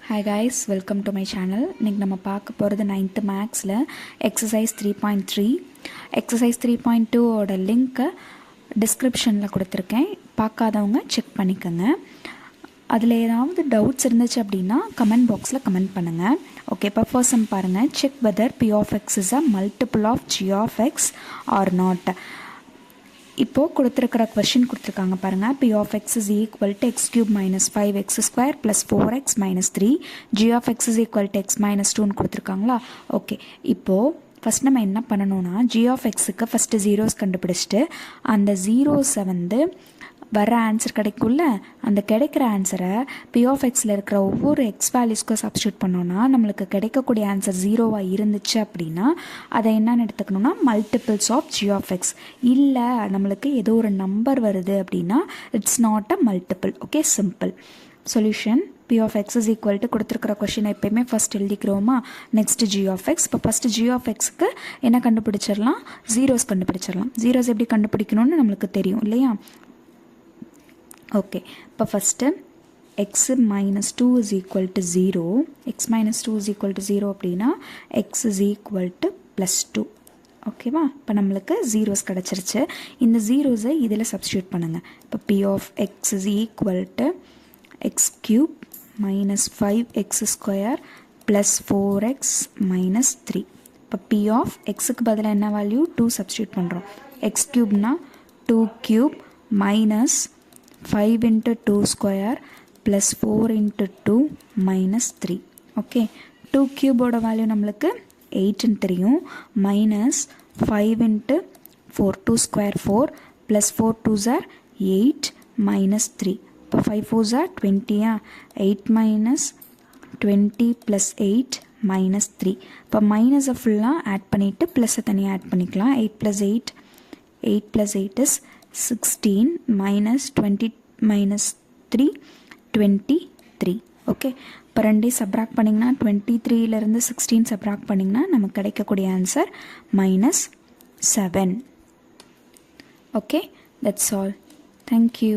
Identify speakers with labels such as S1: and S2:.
S1: Hi guys, welcome to my channel. இன்னைக்கு நம்ம பார்க்க போகிறது 9th மேக்ஸில் எக்ஸசைஸ் 3.3 எக்ஸசைஸ் 3.2 ஓட லிங்க்கை டிஸ்கிரிப்ஷனில் கொடுத்துருக்கேன். பார்க்காதவங்க செக் பண்ணிக்கோங்க. அதில் ஏதாவது டவுட்ஸ் இருந்துச்சு அப்படின்னா கமெண்ட் பாக்ஸில் கமெண்ட் பண்ணுங்கள். ஓகே, இப்போ ஃபர்ஸ்ட் சம் பாருங்கள். Check weather p of x is a multiple of g of x or not. இப்போது கொடுத்துருக்கிற கொஷின் கொடுத்துருக்காங்க பாருங்கள். p of x is equal to x cube minus 5x square plus 4x minus 3 g of x is equal to x minus 2ன்னு கொடுத்துருக்காங்களா. Okay, இப்போது first நம்ம என்ன பண்ணணும்னா g of xக்கு first zeros கண்டுபிடிச்சிட்டு அந்த ஜீரோஸை வர ஆன்சர் கிடைக்கும்ல, அந்த கிடைக்கிற ஆன்சரை p of xயில் இருக்கிற ஒவ்வொரு எக்ஸ் வேல்யூஸ்க்கும் சப்ஸ்டியூட் பண்ணோன்னா நம்மளுக்கு கிடைக்கக்கூடிய ஆன்சர் ஜீரோவாக இருந்துச்சு அப்படின்னா அதை என்னென்னு எடுத்துக்கணும்னா multiples of g of x. இல்லை நம்மளுக்கு ஏதோ ஒரு நம்பர் வருது அப்படின்னா it's not a multiple. Okay, simple solution. p of x is equal to கொடுத்துருக்கிற கொஷினை எப்போயுமே ஃபஸ்ட் எழுதிக்கிறோமா, நெக்ஸ்ட் g of x. இப்போ ஃபஸ்ட்டு g of xக்கு என்ன கண்டுபிடிச்சிடலாம், ஜீரோஸ் கண்டுபிடிச்சிடலாம். ஜீரோஸ் எப்படி கண்டுபிடிக்கணும்னு நம்மளுக்கு தெரியும் இல்லையா. ஓகே, இப்போ first x minus 2 is equal to 0, x minus 2 is equal to 0 அப்படின்னா x is equal to plus 2. ஓகேவா, இப்போ நம்மளுக்கு ஜீரோஸ் கிடச்சிருச்சு. இந்த ஜீரோஸை இதில் சப்ஸ்டியூட் பண்ணுங்கள். இப்போ p of x is equal to x cube minus 5x square plus 4x minus 3. இப்போ p of xக்கு பதிலாக என்ன வேல்யூ 2 சப்ஸ்டியூட் பண்ணுறோம். x cubena 2 cube minus 5 into 2 square plus 4 into 2 minus 3. Okay, 2 cube value நம்மளுக்கு 8ன்னு தெரியும். Minus 5 into 4, 2 square 4 plus 4 2s are 8 minus 3. இப்போ 5 4s are 20. 8 minus 20 plus 8 minus 3. இப்போ மைனஸை ஃபுல்லாக ஆட் பண்ணிவிட்டு ப்ளஸ்ஸை தனியாக ஆட் பண்ணிக்கலாம். 8 plus 8, 8 plus 8 is 16 minus 20 minus 3 23. Okay, இப்போ ரெண்டே சப்ராக்ட் பண்ணிங்கன்னா 23லேருந்து 16 சப்ராக்ட் பண்ணிங்கன்னா நமக்கு கிடைக்கக்கூடிய answer -7. Okay, that's all. Thank you.